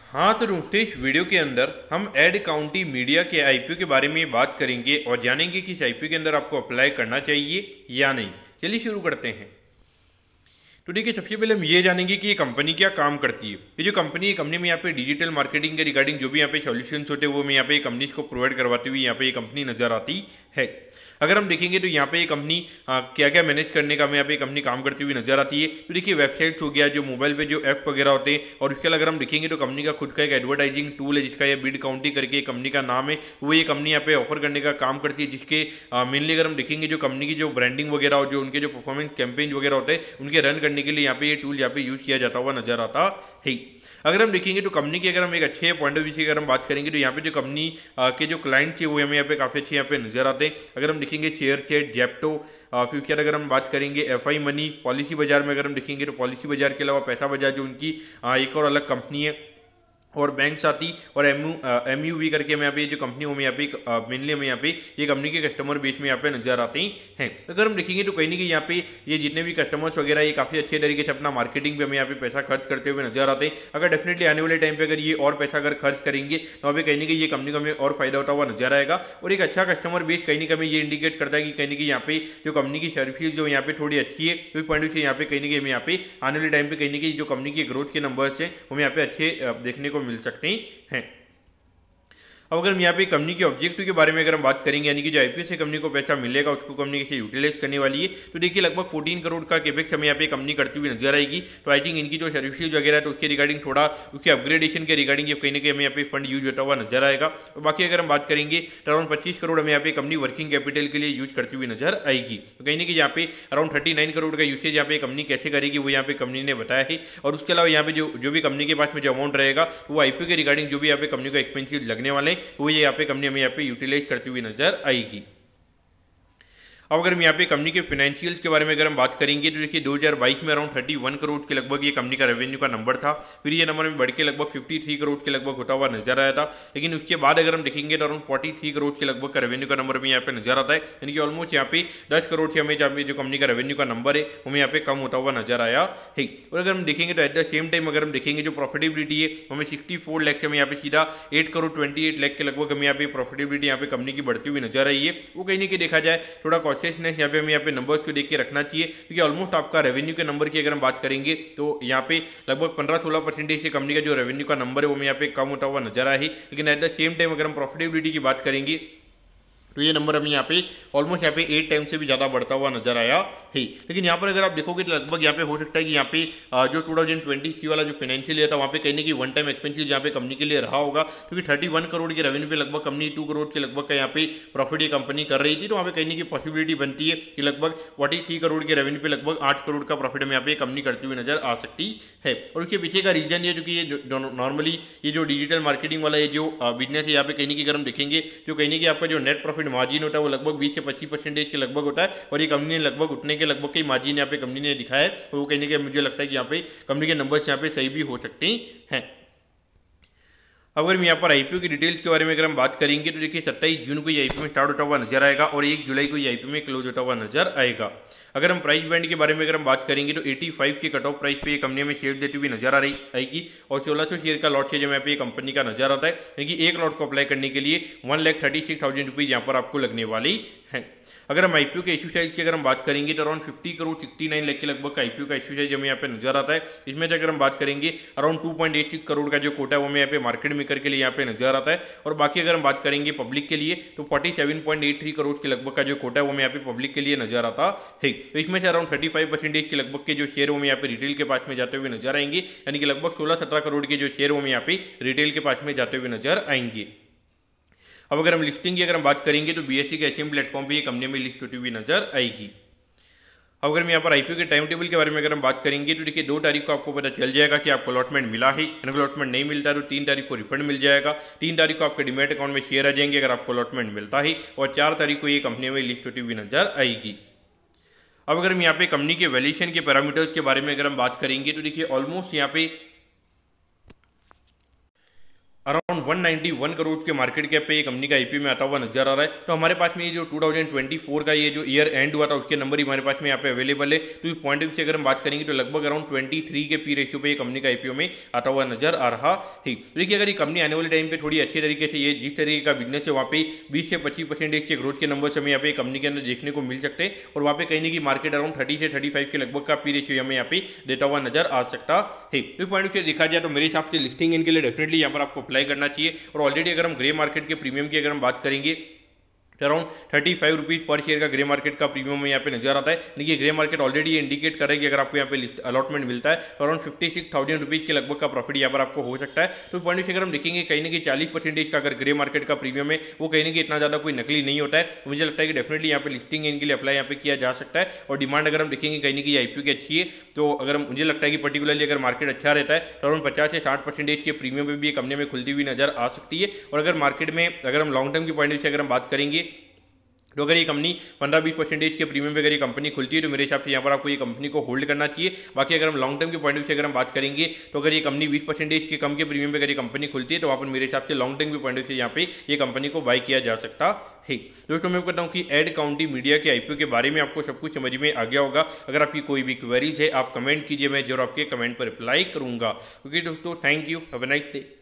हाँ तो दोस्तों, इस वीडियो के अंदर हम एड काउंटी मीडिया के आईपीओ के बारे में बात करेंगे और जानेंगे कि इस आईपीओ के अंदर आपको अप्लाई करना चाहिए या नहीं। चलिए शुरू करते हैं। तो देखिए, सबसे पहले हम ये जानेंगे कि ये कंपनी क्या काम करती है। ये जो कंपनी है, कंपनी में यहाँ पे डिजिटल मार्केटिंग के रिगार्डिंग जो भी यहाँ पे सॉल्यूशंस होते हैं वो मैं यहाँ पे कंपनीज को प्रोवाइड करवाती हुई यहाँ पे ये कंपनी नजर आती है। अगर हम देखेंगे तो यहाँ पे ये कंपनी क्या क्या मैनेज करने का में यहाँ पे कंपनी काम करती हुई नजर आती है। तो देखिए, वेबसाइट्स हो गया, जो मोबाइल पे जो ऐप वगैरह होते हैं, और उसके अलावा अगर हम देखेंगे तो कंपनी का खुद का एक एडवर्टाइजिंग टूल है जिसका ये बिड काउंटी करके कंपनी का नाम है, वो ये कंपनी यहाँ पे ऑफर करने का काम करती है। जिसके मेनली अगर हम देखेंगे जो कंपनी की जो ब्रांडिंग वगैरह और जो उनके जो परफॉर्मेंस कैंपेन वगैरह होते हैं उनके रन करने के लिए यहाँ पे ये टूल यहाँ पे यूज किया जाता हुआ नजर आता है। अगर हम देखेंगे तो कंपनी की अगर हम एक अच्छे पॉइंट ऑफ व्यू से अगर हम बात करेंगे तो यहाँ पे जो कंपनी के जो क्लाइंट थे वो हमें यहाँ पे काफ़ी अच्छे यहाँ पे नजर आते हैं। अगर हम देखेंगे शेयर चैट, जेप्टो, फ्यूचर, अगर हम बात करेंगे एफआई मनी, पॉलिसी बाजार में अगर हम देखेंगे तो पॉलिसी बाजार के अलावा पैसा बाजार जो उनकी एक और अलग कंपनी है, और बैंक्स आती, और एमयूवी करके हमें यहाँ पे जो कंपनी हमें यहाँ पे मेनली हमें यहाँ पे ये कंपनी के कस्टमर बेस में यहाँ पे नजर आते हैं। अगर हम देखेंगे तो कहीं ना कहीं यहाँ पे ये जितने भी कस्टमर्स वगैरह ये काफ़ी अच्छे तरीके से अपना मार्केटिंग पे हमें यहाँ पे पैसा खर्च करते हुए नजर आते हैं। अगर डेफिनेटली आने वाले टाइम पे अगर ये और पैसा अगर खर्च करेंगे तो वहाँ पे कहीं ना कहीं ये कंपनी को हमें और फायदा होता हुआ नजर आएगा। और एक अच्छा कस्टमर बेस कहीं ना कहीं हमें ये इंडिकेट करता है कि कहीं ना कहीं यहाँ पे जो कंपनी की सर्विस जो यहाँ पे थोड़ी अच्छी है, तो पॉइंट से यहाँ पे कहीं ना कहीं हमें यहाँ पे आने वाले टाइम पे कहीं ना कहीं जो कंपनी की ग्रोथ के नंबर्स हैं हमें यहाँ पे अच्छे देखने को मिल सकते हैं। अब अगर हम यहाँ पे कंपनी के ऑब्जेक्टिव के बारे में अगर हम बात करेंगे, यानी कि जो आईपीओ से कंपनी को पैसा मिलेगा उसको कंपनी कैसे यूटिलाइज करने वाली है, तो देखिए लगभग 14 करोड़ का कैपेक्स हमें यहाँ पे कंपनी करती हुई नजर आएगी। तो आई थिंक इनकी जो सर्विसेज वगैरह है तो उसके रिगार्डिंग थोड़ा उसके अपग्रेडेशन के रिगार्डिंग कहीं ना कहीं हमें यहाँ पे फंड यूज होता हुआ नजर आएगा। और बाकी अगर हम बात करेंगे तो अराउंड 25 करोड़ हमें यहाँ पे कंपनी वर्किंग कैपिटल के लिए यूज करती हुई नजर आएगी। तो कहीं ना कहीं यहाँ पे अराउंड 39 करोड़ का यूसेज यहाँ पे कंपनी कैसे करेगी वो यहाँ पे कंपनी ने बताया है। और उसके अलावा यहाँ पे जो भी कंपनी के पास में जो अमाउंट रहेगा वो आईपीओ के रिगार्डिंग जो भी यहाँ पे कंपनी को एक्सपेंसिव लगने वाले हैं वो ये यहाँ पे हमें यहाँ पे यूटिलाइज करती हुई नजर आएगी। अब अगर हम यहाँ पे कंपनी के फाइनेंशियल्स के बारे में अगर हम बात करेंगे तो देखिए 2022 में अराउंड 31 करोड़ के लगभग ये कंपनी का रेवेन्यू का नंबर था। फिर ये नंबर में बढ़ के लगभग 53 करोड़ के लगभग होता हुआ नजर आया था। लेकिन उसके बाद अगर हम देखेंगे तो अराउंड 43 करोड़ के लगभग का रेवेन्यू का नंबर हमें यहाँ पे नजर आता है। यानी कि ऑलमोस्ट यहाँ पे 10 करोड़ से हमें जहाँ पे जो कंपनी का रेवेन्यू का नंबर है हमें यहाँ पे कम होता हुआ नजर आया है। और अगर हम देखेंगे तो एट द सेम टाइम अगर हम देखेंगे जो प्रॉफिटेबिलिटी है हमें 64 लाख से हमें यहाँ पे सीधा 8 करोड़ 28 लाख के लगभग हमें यहाँ पे प्रॉफिटेबिलिटी यहाँ पे कंपनी की बढ़ती हुई नजर आई है। वो कहीं ना कहीं देखा जाए थोड़ा कॉन्शियसनेस यहाँ पे हमें पे नंबर्स को देख के रखना चाहिए, क्योंकि ऑलमोस्ट आपका रेवेन्यू के नंबर की अगर हम बात करेंगे तो यहाँ पे लगभग 15-16% से कंपनी का जो रेवेन्यू का नंबर है वो यहाँ पे कम होता हुआ नजर आया है। लेकिन एट द सेम टाइम अगर हम प्रॉफिटेबिलिटी की बात करेंगे तो ये नंबर हमें यहाँ पे ऑलमोस्ट यहाँ पे 8 टाइम से भी ज़्यादा बढ़ता हुआ नजर आया है। लेकिन यहाँ पर अगर आप देखोगे तो लगभग यहाँ पे हो सकता है कि यहाँ पे जो 2023 वाला जो फाइनेंशियल ईयर था वहाँ पे कहीं ना कहीं वन टाइम एक्सपेंसिव जहाँ पे कंपनी के लिए रहा होगा, क्योंकि 31 करोड़ के रेवेन्यू पे लगभग कंपनी 2 करोड़ के लगभग का यहाँ पे प्रॉफिट ये कंपनी कर रही थी। तो वहाँ पे कहीं ना कहीं पॉसिबिलिटी बनती है कि लगभग 43 करोड़ के रेवेन्यू पे लगभग 8 करोड़ का प्रॉफिट हमें यहाँ पे कंपनी करती हुई नजर आ सकती है। और उसके पीछे का रीजन ये जो कि ये नॉर्मली ये जो डिजिटल मार्केटिंग वाला ये जो बिजनेस है यहाँ पे कहीं ना कहीं अगर हम देखेंगे तो कहीं ना कहीं आपका जो नेट प्रॉफिट मार्जिन होता है वो लगभग 20 से 25% के लगभग होता है। और ये कंपनी ने लगभग उठने के लगभग कई मार्जिन यहाँ पे कंपनी ने दिखाया है। तो वो कहने के मुझे लगता है कि यहाँ पे कंपनी के नंबर्स यहाँ पे सही भी हो सकते हैं। अगर हम यहाँ पर आईपीओ की डिटेल्स के बारे में अगर हम बात करेंगे तो देखिए 27 जून को ये आईपीओ में स्टार्ट होता हुआ नजर आएगा और 1 जुलाई को ये आईपीओ में क्लोज होता हुआ नजर आएगा। अगर हम प्राइस बैंड के बारे में अगर हम बात करेंगे तो 85 के कट ऑफ प्राइस पे ये कंपनी में शेयर देती हुई नजर आ रही आएगी। और 1600 शेयर का लॉट शेयर जो यहाँ पे कंपनी का नजर आता है, यानी कि एक लॉट को अप्लाई करने के लिए 1,36,000 रुपीज़ यहाँ पर आपको लगने वाली है। अगर हम आईपीओ के इश्यू साइज की अगर हम बात करेंगे तो अराउंड 50 करोड़ 69 लाख के लगभग का आईपीओ का इश्यू साइज हमें यहाँ पे नजर आता है। इसमें से अगर हम बात करेंगे अराउंड 2.86 करोड़ का जो कोटा है वो हमें यहाँ पे मार्केट मेकर के लिए यहाँ पे नजर आता है। और बाकी अगर हम बात करेंगे पब्लिक के लिए तो 47.83 करोड़ के लगभग का जो कोटा है वो हमें यहाँ पे पब्लिक के लिए नजर आता है। तो इसमें से अराउंड 35% के लगभग के जो शेयर वो हमें यहाँ पे रिटेल के पास में जाते हुए नजर आएंगे, यानी कि लगभग 16-17 करोड़ के जो शेयर वो हमें यहाँ पे रिटेल के पास में जाते हुए नजर आएंगे। अब अगर हम लिस्टिंग की अगर हम बात करेंगे तो बीएसई के एसएम प्लेटफॉर्म पे ये कंपनी में लिस्ट होती हुई नजर आएगी। अब अगर हम यहाँ पर आईपीओ के टाइम टेबल के बारे में अगर हम बात करेंगे तो देखिए 2 तारीख को आपको पता चल जाएगा कि आपको अलॉटमेंट मिला है। अगर अलॉटमेंट नहीं मिलता तो 3 तारीख को रिफंड मिल जाएगा। 3 तारीख को आपके डीमैट अकाउंट में शेयर आ जाएंगे अगर आपको अलॉटमेंट मिलता है। और 4 तारीख को ये कंपनी में लिस्ट होती हुई नजर आएगी। अब अगर हम यहाँ पे कंपनी के वैल्यूएशन के पैरामीटर्स के बारे में अगर हम बात करेंगे तो देखिए ऑलमोस्ट यहाँ पे अराउंड 191 करोड़ के मार्केट कैप पे ये कंपनी का आईपीओ में आता हुआ नजर आ रहा है। तो हमारे पास में ये जो 2024 का ये जो ईयर एंड हुआ था उसके नंबर ही हमारे पास में यहाँ पे अवेलेबल है। तो इस पॉइंट ऑफ व्यू से अगर हम बात करेंगे तो लगभग अराउंड 23 के पी रेशियो पे ये कंपनी का आईपीओ में आता हुआ नजर आ रहा है। देखिए अगर ये कंपनी आने वाले टाइम पे थोड़ी अच्छी तरीके से ये जिस तरीके का बिजनेस है वहाँ पे 20 से 25% के ग्रोथ के नंबर्स हमें यहाँ पे कंपनी के अंदर देखने को मिल सकते हैं और वहाँ पे कहीं ना कहीं मार्केट अराउंड 30 से 35 के लगभग का पी रेशियो हमें यहाँ पे देता हुआ नजर आ सकता है। तो पॉइंट से देखा जाए तो मेरे हिसाब से लिस्टिंग इनके लिए डेफिनेटली यहाँ पर आपको अप्लाई करना चाहिए। और ऑलरेडी अगर हम ग्रे मार्केट के प्रीमियम की अगर हम बात करेंगे अराउंड 35 रुपीज़ पर शेयर का ग्रे मार्केट का प्रीमियम यहाँ पे नजर आता है। देखिए ग्रे मार्केट ऑलरेडी ये इंडिकेट कर रहा है कि अगर आपको यहाँ पे लिस्ट अलॉटमेंट मिलता है तो अराउंड 56,000 रुपीज़ के लगभग का प्रॉफिट यहाँ पर आपको हो सकता है। तो पॉइंट से अगर हम देखेंगे कहीं ना कहीं 40% का अगर ग्रे मार्केट का प्रीमियम है वो कहीं ना कहीं इतना ज़्यादा कोई नकली नहीं होता है। मुझे लगता है कि डेफिनेटली यहाँ पे लिस्टिंग इनके लिए अप्लाई यहाँ पे किया जा सकता है। और डिमांड अगर हम देखेंगे कहीं ना कहीं आईपीओ की अच्छी है तो अगर मुझे लगता है कि पर्टिकुलरली अगर मार्केट अच्छा रहता है तो अराउंड 50 से 60% के प्रीमियम पर भी ये कंपनी में खुलती हुई नजर आ सकती है। और अगर मार्केट में अगर हम लॉन्ग टर्म की पॉइंट से अगर हम बात करेंगे तो अगर ये कंपनी 15-20% के प्रीमियम पे अगर ये कंपनी खुलती है तो मेरे हिसाब से यहाँ पर आपको ये कंपनी को होल्ड करना चाहिए। बाकी अगर हम लॉन्ग टर्म के पॉइंट से अगर हम बात करेंगे तो अगर ये कंपनी 20% के कम के प्रीमियम पे अगर ये कंपनी खुलती है तो वहाँ पर मेरे हिसाब से लॉन्ग टर्म के पॉइंट से यहाँ पे ये कंपनी को बाय किया जा सकता है। दोस्तों मैं कहता हूँ कि एड काउंटी मीडिया के आईपीओ के बारे में आपको सब कुछ समझ में आ गया होगा। अगर आपकी कोई भी क्वेरीज है आप कमेंट कीजिए, मैं जरूर आपके कमेंट पर रिप्लाई करूँगा। ओके दोस्तों, thank you, have a nice day.